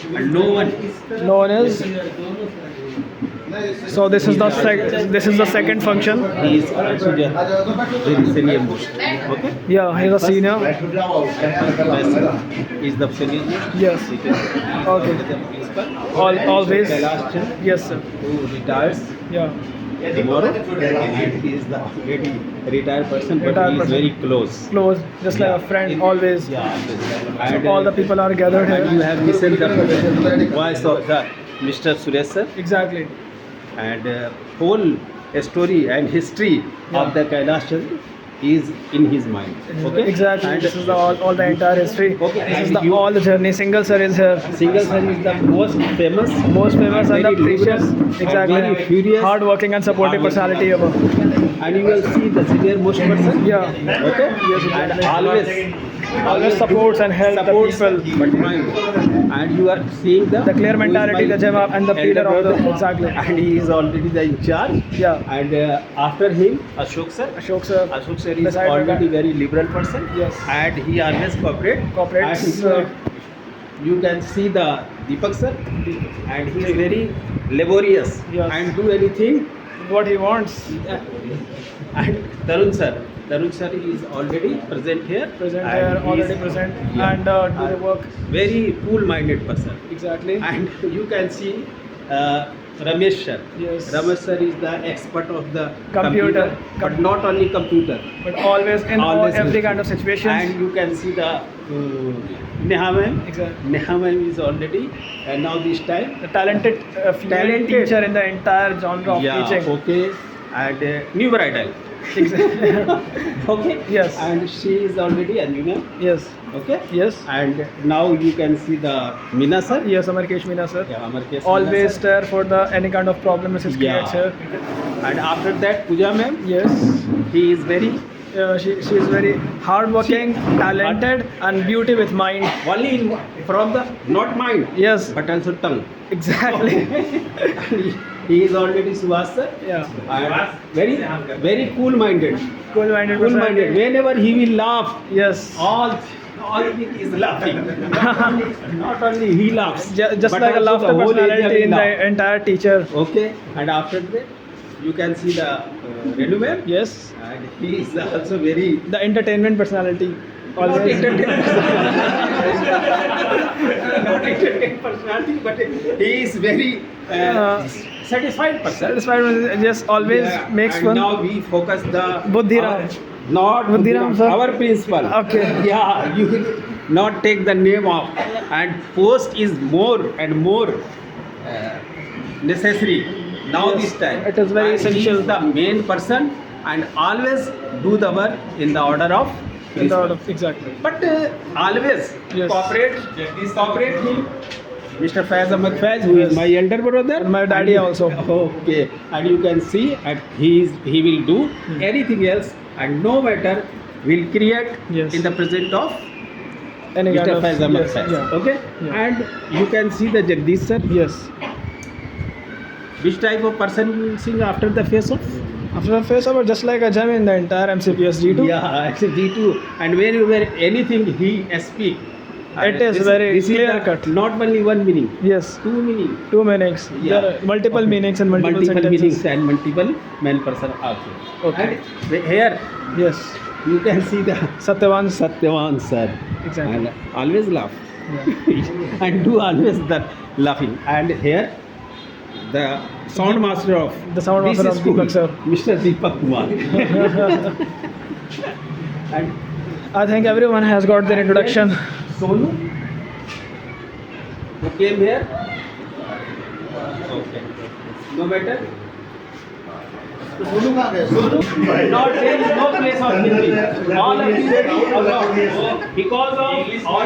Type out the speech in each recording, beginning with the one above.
and no one. No one is. So this is the second function. He is also the very senior most. Okay. Yeah, he's a senior. He is the senior most. Yes. Okay. The principal. Always. Kailash Chand, Yes, sir. who retires Yeah. tomorrow, and he is the already retired person, but Retired he is person. very close. Close, just like a friend. Always. Yeah. So And all the people are gathered and you here. have listened the voice of the Mr. Suresh sir, Exactly. and whole story and history of the Kailash Chand is in his mind. Okay. Exactly. And This is all the entire history. Okay, This is and you- all the journey. Single sir is here. Single sir is the most famous, Most famous and the very precious. liberal, Exactly. and very furious, Hard working and supportive personality ever. and you will see the senior most person. Yeah. Okay. Yes, exactly. And Always supports and helps the supports, people. but mind. And you are seeing The clear mentality, the Jawab and the elder pillar of the brother, exactly. and he is already the in charge. Yeah. And after him, Ashok sir. Ashok sir. Ashok sir is Beside already the- very liberal person. Yes. And he always Cooperates, And you can see the Deepak sir, and he is very laborious Yes. and do anything. What he wants. And Tarun sir. Tarun sir is already present here. Present and here, he already is- present, Yeah. and do the work. Very cool-minded person. Exactly. And you can see Ramesh sir. Yes. Ramesh sir is the expert of the Computer. but not only computer. But always in Always every helpful. kind of situations. And you can see the Neha ma'am. Exactly. Neha ma'am is already now this time. The talented female Talented. teacher in the entire genre of Yeah. teaching. Okay. And new bridal. Exactly. Okay. Yes. And she is already Anjuna. Yes. Okay. Yes. And now you can see the Meena sir. Yes, Amarkesh Meena sir. Yeah, Amarkesh Always Meena sir. there for the any kind of problem Mrs. Yeah. creates here. And after that, Pooja ma'am, Yes. he is very She is very hardworking, talented, and beauty with mind. only in, from the not mind, Yes. but also tongue. Exactly. He is already Subhas sir. Yeah. And very cool-minded. Cool-minded. Cool-minded. Whenever he will laugh, Yes. all thing is laughing. Not only he laughs, Just but like a also laughter the whole area personality will in the laugh. entire teacher. Okay. And after that, you can see the Renu ma'am. Yes. And he is also very The entertainment personality. not Always. entertained not entertained personality, but he is very satisfied person. Satisfied with just always Yeah, makes and fun. now we focus the Buddhiram. not Buddhiram, sir. our principal. Okay. Yeah, you will not take the name of, and post is more and more necessary now Yes, this time. it is very And essential. He is the main person and always do the work in the order of In the order principal. exactly. But always Yes. cooperate him. Mr. Faiz Ahmed Faiz, who Yes. is my elder brother. And my daddy also. Okay. And you can see, and he will do anything else, and no matter will create Yes. in the present of Any Mr. kind of Faiz Ahmed yes, Faiz. yeah. Okay. Yeah. And you can see the Jagdish sir. Yes. Which type of person you will see after the face off? After the face over, just like a gem in the entire MCPS G2. Yeah, actually G2. And whenever anything he speak, It is very this is clear the- cut. Not only one meaning, Yes. two meaning. Two meanings. Yeah. There are multiple Okay. meanings and multiple sentences. meanings and multiple man person also. Okay. And here Yes. you can see the Satyavan. Satyavan sir. Exactly. And always laugh. Yeah. And do always the laughing. And here the sound master of The sound this master of school, Deepak sir. Mr. Deepak Kumar. And I think everyone has got their introduction. Sonu, who came here. Okay. No matter. Sonu, not there is no place of Hindi. All of you because of all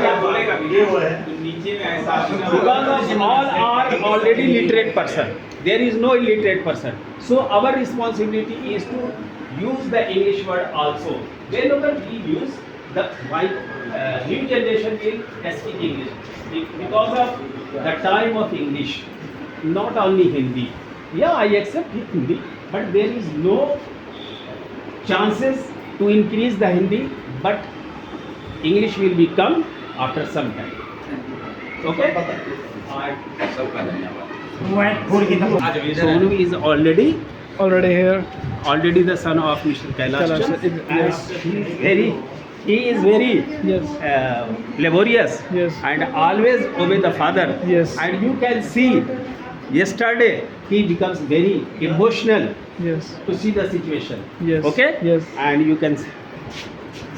are already literate person. There is no illiterate person. So our responsibility is to use the English word also. Whenever we use the new generation will speak English because of the time of English, not only Hindi. Yeah, I accept Hindi, but there is no chances to increase the Hindi, but English will become after some time. Okay. सबका धन्यवाद. Sonu is already here. the son of Mr. Kailash Kailash, Chand, yes. and he is very Yes. laborious Yes. and always obey the father. Yes. And you can see yesterday he becomes very emotional Yes. to see the situation. Yes. Okay. Yes. And you can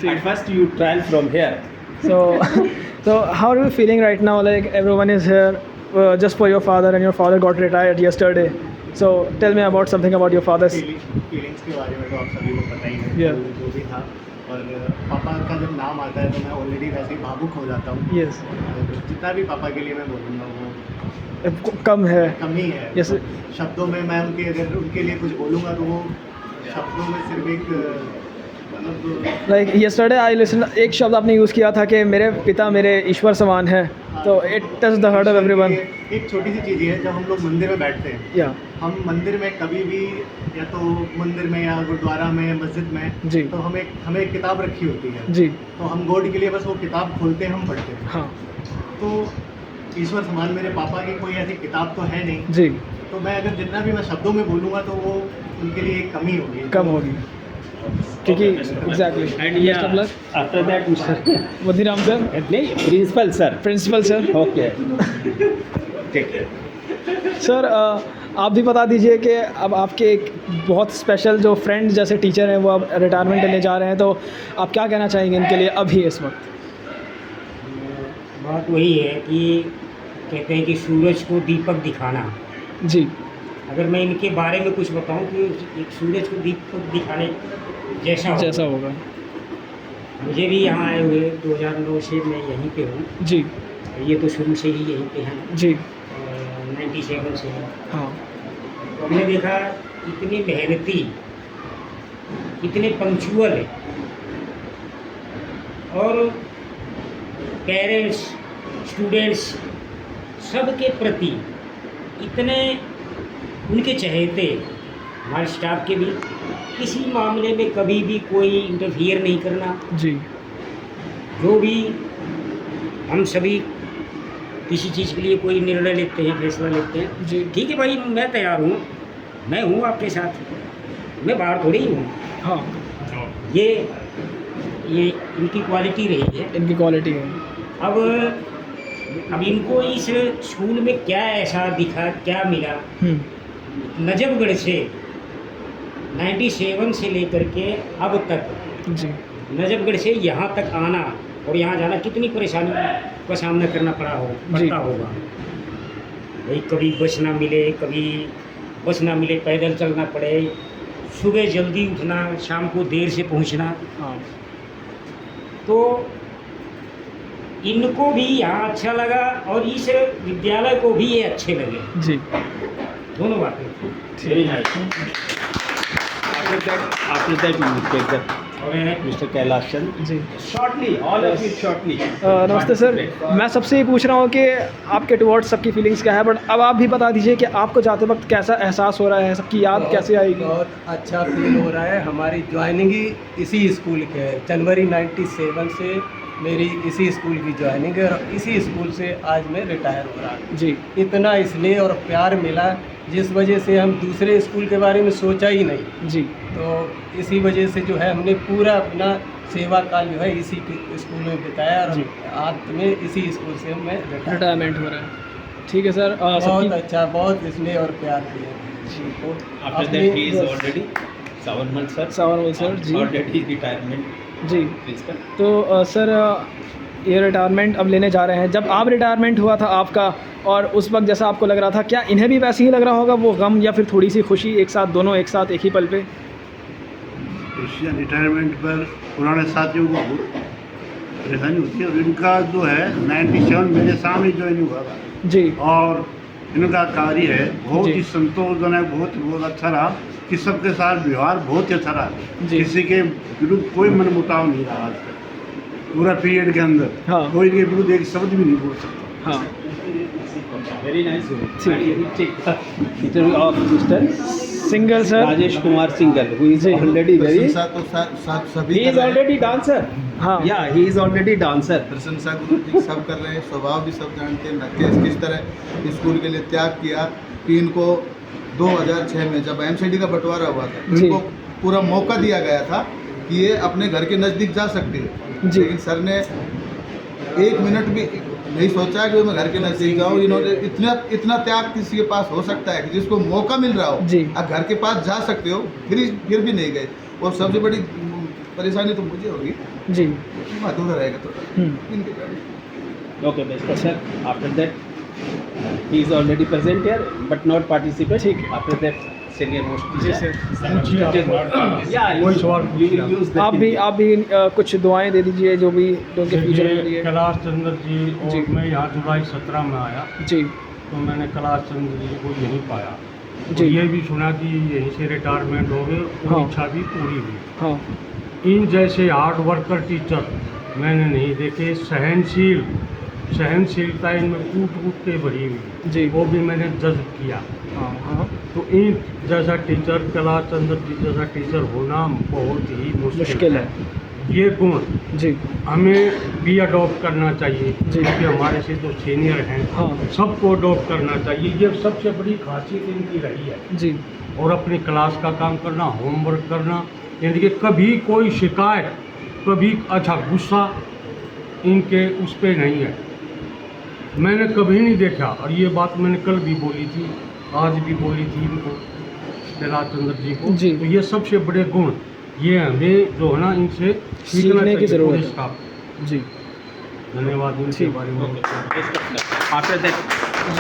See. at first you trial from here. So, so how are you feeling right now? Like everyone is here just for your father, and your father got retired yesterday. So tell me about something about your father's. Feelings के बारे में तो आप सभी को पता ही है Yeah. जो भी था, और पापा का जब नाम आता है तो मैं ऑलरेडी वैसे ही भावुक हो जाता हूँ. Yes. जितना भी पापा के लिए मैं बोलूँगा वो कम है. कम ही है. Yes. शब्दों में मैं अगर उनके लिए कुछ बोलूँगा तो वो शब्दों में सिर्फ एक मतलब लाइक यस्टरडे आई लिसन, एक शब्द आपने यूज़ किया था कि मेरे पिता मेरे ईश्वर समान है, तो it touch the heart of everyone. एक छोटी सी चीज़ है, जब हम लोग मंदिर में बैठते हैं, या हम मंदिर में कभी भी, या तो मंदिर में या गुरुद्वारा में मस्जिद में, जी. तो हमें एक किताब रखी होती है. जी. तो हम गॉड के लिए बस वो किताब खोलते हैं, हम पढ़ते हैं. हाँ. तो ईश्वर समान मेरे पापा की कोई ऐसी किताब तो है नहीं. जी. तो मैं अगर जितना भी मैं शब्दों में बोलूँगा तो वो उनके लिए एक कमी होगी. कम होगी क्योंकि exactly. And yeah, after that Mr. Vadhiram sir. नहीं, principal sir. Principal sir. Okay. Take care. Sir आप भी बता दीजिए कि अब आपके एक बहुत स्पेशल जो फ्रेंड जैसे टीचर हैं वो अब रिटायरमेंट लेने जा रहे हैं, तो आप क्या कहना चाहेंगे इनके लिए अभी इस वक्त? बात वही है कि कहते हैं कि सूरज को दीपक दिखाना. जी. अगर मैं इनके बारे में कुछ बताऊं कि एक सूरज को दीपक दिखाने जैसा होगा. मुझे भी यहाँ आए हुए 2009 से मैं यहीं पे हूँ. जी. ये तो शुरू से ही यहीं पे हैं. जी. 97 से हैं. हाँ. तो हमने देखा इतने मेहनती, इतने पंक्चुअल और पेरेंट्स, स्टूडेंट्स सबके प्रति इतने उनके चहेते, हमारे स्टाफ के भी किसी मामले में कभी भी कोई इंटरफियर नहीं करना. जी. जो भी हम सभी किसी चीज़ के लिए कोई निर्णय लेते हैं, फैसला लेते हैं, जी. ठीक है भाई मैं तैयार हूँ, मैं हूँ आपके साथ, मैं बाहर थोड़ी ही हूँ. हाँ. ये इनकी क्वालिटी रही है. इनकी क्वालिटी है. अब इनको इस स्कूल में क्या ऐसा दिखा, क्या मिला. नजफगढ़ से 97 से लेकर के अब तक, जी. नजफगढ़ से यहाँ तक आना और यहाँ जाना कितनी परेशानी का सामना करना पड़ता होगा. भाई कभी बस ना मिले, पैदल चलना पड़े, सुबह जल्दी उठना, शाम को देर से पहुँचना. हाँ. तो इनको भी यहाँ अच्छा लगा और इस विद्यालय को भी ये अच्छे लगे. जी. दोनों बातें. Very nice. After that you take the Mr. Kailash Chand. Ji. Shortly, all of you shortly. नमस्ते सर, मैं सबसे ये पूछ रहा हूँ कि आपके टुवर्ड्स सबकी फीलिंग्स क्या है, बट अब आप भी बता दीजिए कि आपको जाते वक्त कैसा एहसास हो रहा है, सबकी याद कैसे आएगी? बहुत अच्छा फील हो रहा है. हमारी ज्वाइनिंग ही इसी स्कूल के है. जनवरी 97 से मेरी इसी स्कूल की ज्वाइनिंग है और इसी स्कूल से आज मैं रिटायर हो रहा हूँ. जी. इतना स्नेह और प्यार मिला जिस वजह से हम दूसरे स्कूल के बारे में सोचा ही नहीं. जी. तो इसी वजह से जो है हमने पूरा अपना सेवा काल जो है इसी स्कूल में बिताया और आज में इसी स्कूल से मैं रिटायरमेंट हो रहा है. ठीक है सर. बहुत अच्छा, बहुत स्नेह और प्यार किया. After that he is already Savarmal sir. जी. Already retirement. जी. Principal. तो सर ये रिटायरमेंट अब लेने जा रहे हैं. जब आप रिटायरमेंट हुआ था आपका और उस वक्त जैसा आपको लग रहा था, क्या इन्हें भी वैसे ही लग रहा होगा, वो गम या फिर थोड़ी सी खुशी एक साथ, दोनों एक साथ एक ही पल पे? रिटायरमेंट पर पुराने साथियों को बहुत परेशानी होती है और इनका जो है 97 मेरे सामने ज्वाइन हुआ था. जी. और इनका कार्य है बहुत जी. ही संतोषजनक, बहुत अच्छा रहा कि सबके साथ व्यवहार बहुत ही अच्छा रहा. जी. किसी के विरुद्ध कोई मनमुटाव नहीं रहा आज तक पूरा पीरियड के अंदर. हाँ. कोई इनके विरुद्ध एक शब्द भी नहीं बोल सकता. हाँ. Very nice. Interview of Mr. Singhal sir. Rajesh Kumar Singhal, who is already very. प्रशंसा तो सभी He कर is रहे हैं। already dancer. हाँ Yeah, he is already dancer. प्रशंसा गुरु जी सब कर रहे हैं, स्वभाव भी सब जानते हैं। किस तरह स्कूल के लिए त्याग किया कि इनको 2006 में जब एमसीडी का बंटवारा हुआ था जी। इनको पूरा मौका दिया गया था कि ये अपने घर के नज़दीक जा सकते हैं, जी। लेकिन सर ने 1 मिनट भी नहीं सोचा कि मैं घर के नज़दीक जाऊँ। इन्होंने इतना त्याग किसी के पास हो सकता है कि जिसको मौका मिल रहा हो, जी। आप घर के पास जा सकते हो, फिर भी नहीं गए। और सबसे बड़ी परेशानी तो मुझे होगी, जी। अधूरा रहेगा तो इनके कारण। Okay, Mr. Sir. After that, he is already present here, but not participate. After that, senior most teacher. Yeah, कोई सवाल you will use the आप भी कुछ दुआएं दे दीजिए जो भी उनके फ्यूचर के लिए। कैलाश चंद्र जी और जी। मैं यहाँ जुलाई 17 में आया जी तो मैंने कैलाश चंद्र जी को यहीं पाया। जी। और ये भी सुना कि यहीं से रिटायरमेंट हो गए और हाँ। इच्छा भी पूरी हुई। हाँ इन जैसे हार्ड वर्कर टीचर मैंने नहीं देखे। सहनशीलता इनमें कूट के भरी हुई, जी। वो भी मैंने जज्ब किया। हाँ हाँ तो इन जैसा टीचर, कैलाश चंद्र जी जैसा टीचर होना बहुत ही मुश्किल है। ये गुण जी हमें भी अडॉप्ट करना चाहिए, जी। क्योंकि हमारे से जो सीनियर हैं हाँ सबको अडॉप्ट करना चाहिए। ये सबसे बड़ी खासियत इनकी रही है। जी और अपनी क्लास का काम करना, होमवर्क करना, यानी कि कभी कोई शिकायत, कभी अच्छा गुस्सा इनके उस पर नहीं है, मैंने कभी नहीं देखा। और ये बात मैंने कल भी बोली थी, आज भी बोली थी इनको, कैलाश चंद्र जी को। जी। तो ये सबसे बड़े गुण ये हमें जो है ना इनसे सीखना सीखने की चाहिए ज़रूरत पूरे है। स्टाफ। जी धन्यवाद इनके ठीक। बारे में। After that,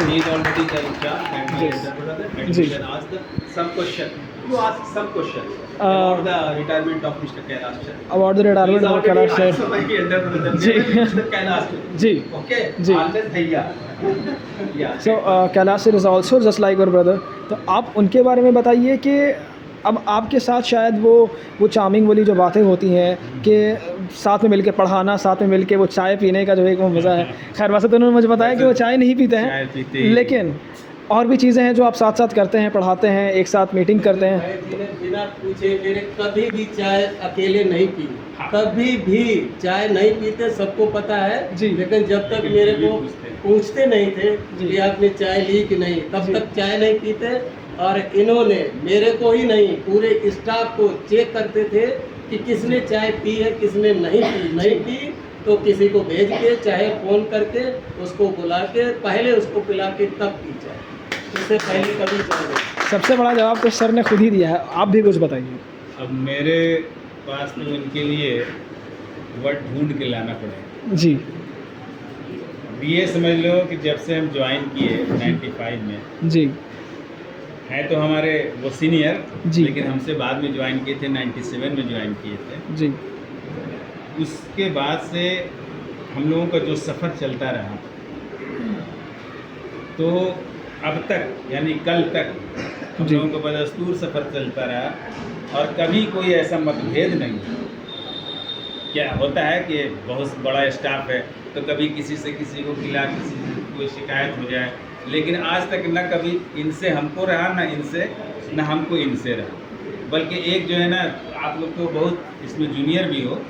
he is already the in charge and जी। elder brother, and जी। we can ask some question. You ask some question Uh, about the retirement of Mr. Kailash sir. Award the He is retirement of already Kailash also sir. my elder brother. जी। Mr. Kailash. जी Okay. जी। Always भैया. Yeah. So Kailash sir is also just like your brother. तो आप उनके बारे में बताइए कि अब आपके साथ शायद वो चार्मिंग वाली जो बातें होती हैं कि साथ में मिलके पढ़ाना, साथ में मिलके वो चाय पीने का जो एक वो मज़ा है। खैर वैसे तो उन्होंने मुझे बताया कि वो चाय नहीं पीते चाय हैं, पीते ही। लेकिन और भी चीज़ें हैं जो आप साथ साथ करते हैं, पढ़ाते हैं, एक साथ मीटिंग करते हैं। मैंने बिना पूछे मेरे कभी भी चाय अकेले नहीं पी, कभी भी चाय नहीं पीते, सबको पता है जी। लेकिन जब तक मेरे को पूछते नहीं थे कि आपने चाय ली कि नहीं, तब तक चाय नहीं पीते। और इन्होंने मेरे को ही नहीं पूरे स्टाफ को चेक करते थे कि किसने चाय पी है किसने नहीं पी तो किसी को भेज के चाहे फ़ोन करके उसको बुला के पहले उसको पिला के तब पी चाय, इससे पहले कभी चाय नहीं। सबसे बड़ा जवाब तो सर ने खुद ही दिया है, आप भी कुछ बताइए। अब मेरे पास तो इनके लिए वर्ड ढूंढ के लाना पड़ेगा। जी ये समझ लो कि जब से हम ज्वाइन किए 95 में, जी हैं तो हमारे वो सीनियर, जी। लेकिन हमसे बाद में ज्वाइन किए थे, 97 में ज्वाइन किए थे। जी उसके बाद से हम लोगों का जो सफ़र चलता रहा, तो अब तक यानी कल तक हम जी। लोगों का बदस्तूर सफ़र चलता रहा और कभी कोई ऐसा मतभेद नहीं। क्या होता है कि बहुत बड़ा स्टाफ है तो कभी किसी से किसी को खिला, किसी से कोई शिकायत हो जाए, लेकिन आज तक न कभी इनसे हमको रहा, न इनसे न हमको इनसे रहा। बल्कि एक जो है ना, आप लोग तो बहुत इसमें जूनियर भी हो,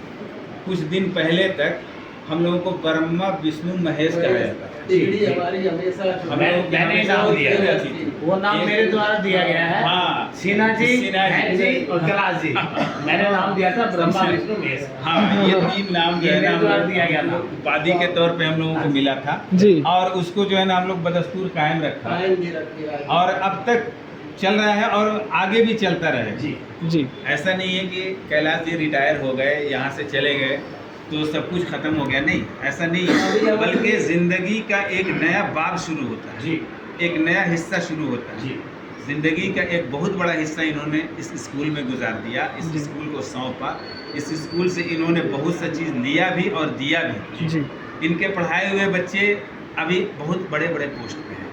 कुछ दिन पहले तक हम लोगों को ब्रह्मा विष्णु महेश कहा जाता है। सीढ़ी हमारी हमेशा मैंने नाम दिया है। वो नाम मेरे द्वारा दिया गया है। हाँ, सिन्हा जी, सिन्हा जी और कैलाश जी, मैंने नाम दिया था ब्रह्मा विष्णु महेश। हाँ, ये 3 नाम जो है ना मेरे द्वारा दिया गया था। उपाधि के तौर पे हम लोगों को मिला था जी और उसको जो है ना हम लोग बदस्तूर कायम रखा टाइम भी रखी है। और अब तक चल रहा है और आगे भी चलता रहेगा। जी जी ऐसा नहीं है कि कैलाश जी रिटायर हो गए, यहाँ से चले गए तो सब कुछ खत्म हो गया, नहीं, ऐसा नहीं है। बल्कि ज़िंदगी का एक नया बाब शुरू होता है, जी एक नया हिस्सा शुरू होता है। जी ज़िंदगी का एक बहुत बड़ा हिस्सा इन्होंने इस स्कूल में गुजार दिया, इस जी। स्कूल को सौंपा। इस स्कूल से इन्होंने बहुत सा चीज़ लिया भी और दिया भी। जी इनके पढ़ाए हुए बच्चे अभी बहुत बड़े बड़े पोस्ट पे हैं।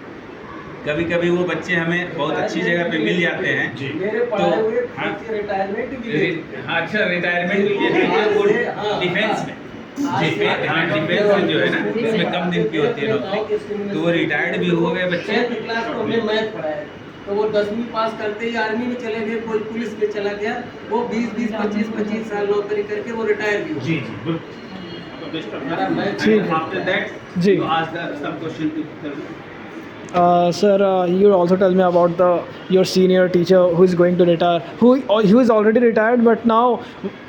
कभी कभी वो बच्चे हमें बहुत अच्छी जगह पे मिल जाते हैं। जी मेरे पढ़ाए हुए हाँ। बच्चे रिटायरमेंट भी ले हाँ, अच्छा, रिटायरमेंट भी लिए थे वो हाँ, डिफेंस में। डिफेंस में जो है ना, इसमें कम दिन की होती है नौकरी, तो वो रिटायर्ड भी हो गए बच्चे। 10th क्लास को हमने मैथ पढ़ाया, तो वो 10वीं पास करते ही आर्मी में चले गए, कोई पुलिस में चला गया, वो 20-25 साल नौकरी करके वो रिटायर भी हो गए। जी जी बिल्कुल। हमारा मैथ ठीक है। After that, ji. you ask some question to tell me. Sir, you also tell me about your senior teacher who is going to retire, who is already retired, but now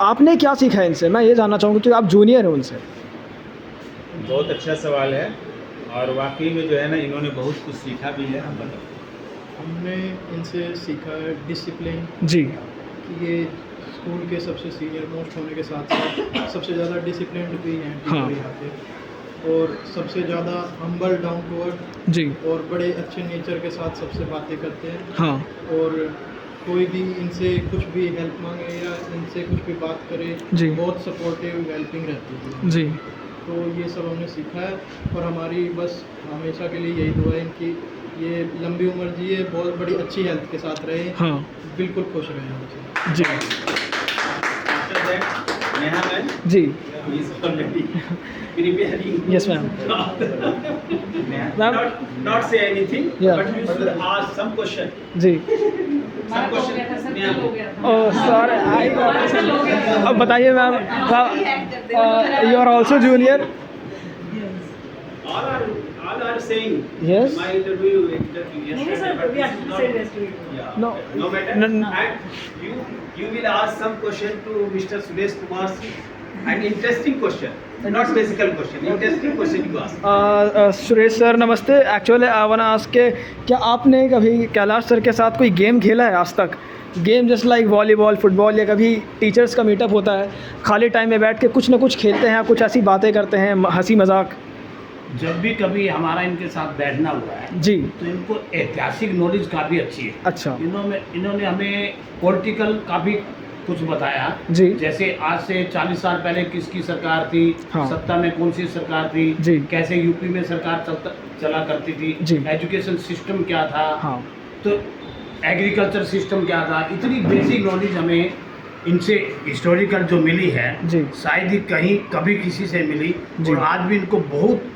आपने क्या सीखा है इनसे? मैं ये जानना चाहूँगा कि आप जूनियर हैं उनसे। बहुत अच्छा सवाल है, और वाकई में जो है ना, इन्होंने बहुत कुछ सीखा भी है। हम बताओ। हमने इनसे सीखा है डिसिप्लिन, जी कि ये स्कूल के सबसे सीनियर मोस्ट होने के साथ साथ सबसे ज़्यादा डिसिप्लिन भी हैं हाँ। टीचर यहाँ पे, और सबसे ज़्यादा हम्बल, डाउन टू अर्थ, जी और बड़े अच्छे नेचर के साथ सबसे बातें करते हैं। हाँ और कोई भी इनसे कुछ भी हेल्प मांगे या इनसे कुछ भी बात करे, जी। बहुत सपोर्टिव हेल्पिंग रहती है। जी तो ये सब हमने सीखा है, और हमारी बस हमेशा के लिए यही दुआ है इनकी, ये लंबी उम्र जिए, बहुत बड़ी अच्छी हेल्थ के साथ रहे, हाँ बिल्कुल खुश रहें हमसे। जी After that, Neha ma'am ji is already preparing. Yes, ma'am. Neha, Ma'am. not say anything, Yeah. but you should ask some question. जी Some question. Neha. Oh sorry I अब बताइए ma'am, you are also junior. All are saying. Yes. My interview yesterday, but this is not. Yeah. No. No matter. No, no. And you will ask some question to Mr. Suresh Kumar, an interesting question, not physical question. Interesting question you ask. Suresh sir नमस्ते। Actually I want ask के क्या आपने कभी Kailash sir के साथ कोई game खेला है आज तक? Game just like volleyball, football, या कभी टीचर्स का मीटअप होता है, खाली टाइम में बैठ के कुछ ना कुछ खेलते हैं, कुछ ऐसी बातें करते हैं, हंसी मजाक? जब भी कभी हमारा इनके साथ बैठना हुआ है, जी तो इनको ऐतिहासिक नॉलेज काफ़ी अच्छी है। अच्छा इन्होंने हमें पॉलिटिकल काफ़ी कुछ बताया, जी जैसे आज से 40 साल पहले किसकी सरकार थी, हाँ। सत्ता में कौन सी सरकार थी, जी कैसे यूपी में सरकार चला करती थी, जी। एजुकेशन सिस्टम क्या था, हाँ तो एग्रीकल्चर सिस्टम क्या था। इतनी बेसिक नॉलेज हमें इनसे हिस्टोरिकल जो मिली है, जी शायद ही कहीं कभी किसी से मिली, जी। और आज भी इनको बहुत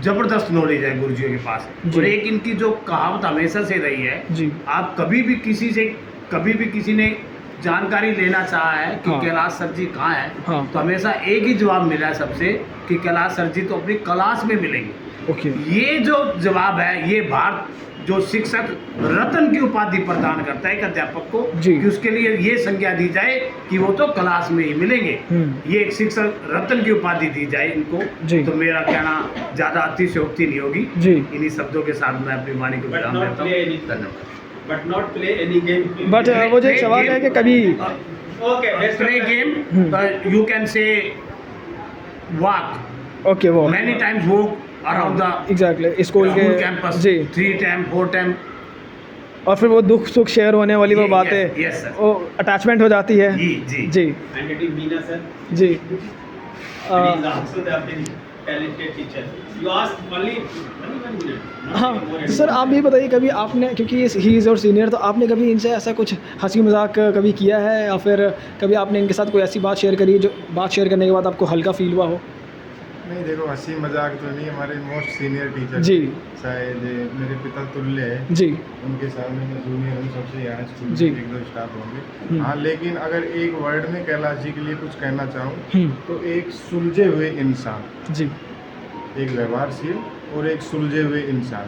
ज़बरदस्त नॉलेज है गुरुजियों के पास। जी। और एक इनकी जो कहावत हमेशा से रही है, जी आप कभी भी किसी ने जानकारी लेना चाहा है कि हाँ। कैलाश सर जी कहाँ हैं, हाँ। तो हमेशा एक ही जवाब मिला है सबसे कि कैलाश सर जी तो अपनी क्लास में मिलेंगे। ओके ये जो जवाब है, ये भारत जो शिक्षक रत्न की उपाधि प्रदान करता है एक अध्यापक को, जी। कि उसके लिए ये संज्ञा दी जाए कि वो तो क्लास में ही मिलेंगे, ये एक शिक्षक रत्न की उपाधि दी जाए इनको। जी। तो मेरा कहना ज़्यादा अतिशयोक्ति नहीं होगी, जी इन्हीं शब्दों के साथ मैं अपनी वाणी को But विराम not देता हूँ। play any. धन्यवाद। But not play any game. But वो जो एक सवाल है कि कभी Okay. Best of play luck. Game you can say walk okay वो many times walk around the exactly school के कैंपस, जी 3 टाइम 4 टाइम। और फिर वो दुख सुख शेयर होने वाली वो Yes, बातें, yes, sir. वो अटैचमेंट हो जाती है। जी जी जी And it is Meena sir. जी He is also the very talented teacher. You ask only 1 minute. not हाँ more तो सर आप भी बताइए, कभी आपने, क्योंकि ही इज़ और सीनियर, तो आपने कभी इनसे ऐसा कुछ हंसी मजाक कभी किया है, या फिर कभी आपने इनके साथ कोई ऐसी बात शेयर करी जो बात शेयर करने के बाद आपको हल्का फील हुआ हो? नहीं देखो, हंसी मजाक तो नहीं, हमारे मोस्ट सीनियर टीचर जी। शायद मेरे पिता तुल्य है जी उनके सामने मैं जूनियर हूँ, सबसे यहाँ स्कूल जी। में 1-2 स्टाफ होंगे। हाँ, लेकिन अगर एक वर्ड में कैलाश जी के लिए कुछ कहना चाहूँ तो एक सुलझे हुए इंसान, जी एक व्यवहारशील और एक सुलझे हुए इंसान।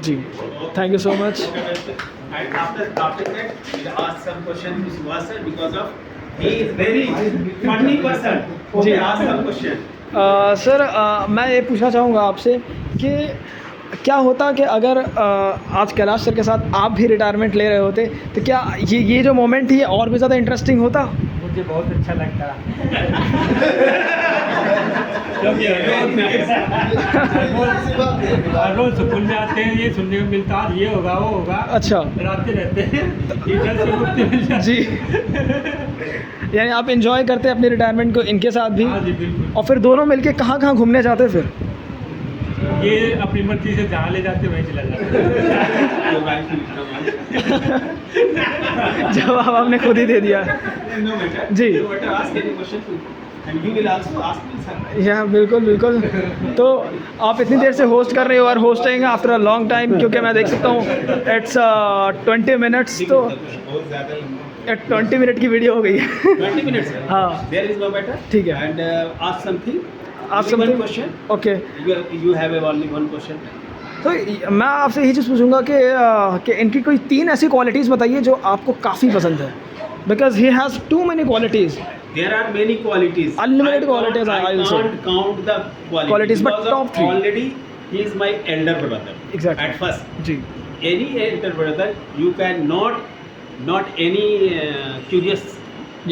जी thank you so much. And after that, we'll ask some question to Subhash sir because of he is very funny person. Okay, ask some question. Sir मैं ये पूछना चाहूँगा आपसे कि क्या होता कि अगर आज कैलाश सर के साथ आप भी रिटायरमेंट ले रहे होते, तो क्या ये जो मोमेंट है और भी ज़्यादा इंटरेस्टिंग होता? मुझे बहुत अच्छा लगता रोज स्कूल में आते हैं, ये सुनने को मिलता है ये होगा वो होगा, अच्छा डराते रहते हैं, टीचर से मुक्ति मिल जाती जी यानी आप एंजॉय करते हैं अपनी रिटायरमेंट को इनके साथ भी? हाँ जी बिल्कुल। और फिर दोनों मिलके कहाँ कहाँ घूमने जाते फिर? ये अपनी मर्जी से जहाँ ले जाते वहीं चला जाते। जवाब आपने खुद ही दे दिया। No matter. Ji. No matter. Ask any question to and you will also ask me something. या बिल्कुल बिल्कुल। तो आप इतनी देर से होस्ट कर रहे हो और hosting after a long time, क्योंकि मैं देख सकता हूँ इट्स 20 मिनट्स, तो बहुत ज़्यादा लंबा 20 मिनट की वीडियो हो गई है। 20 minutes. हाँ। There is no matter. ठीक है। And ask something. Ask Only one something. question. Okay. You have only one question. तो मैं आपसे यही चीज़ पूछूंगा कि इनकी कोई 3 ऐसी क्वालिटीज़ बताइए जो आपको काफ़ी पसंद है, because he has too many qualities. There are many qualities. Unlimited I can't- qualities, I will say. can't count the Qualities, but because of top 3. Already, he is my elder brother. Exactly. At first, जी any elder brother, you can not any curious.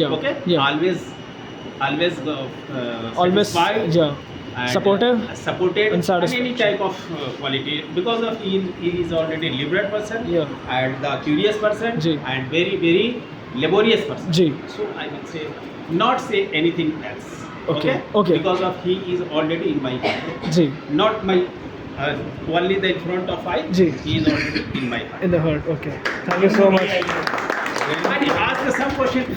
Yeah. Okay. Yeah. Always Always satisfied. yeah. And, Supportive supported and satisfied. any type of quality, because of he is already liberal person. Yeah. And the curious person. जी। And very laborious person. जी So I will say, not say anything else. Okay, okay. Because of he is already in my heart. जी Not my only the in front of I. जी। He is already in my heart. In the heart. Okay, thank you so much. And ask some questions.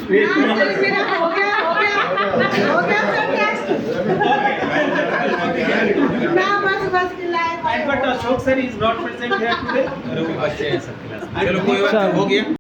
But Ashok sir is not present here today. बच्चे हैं सब class में। चलो कोई बात नहीं, हो गया।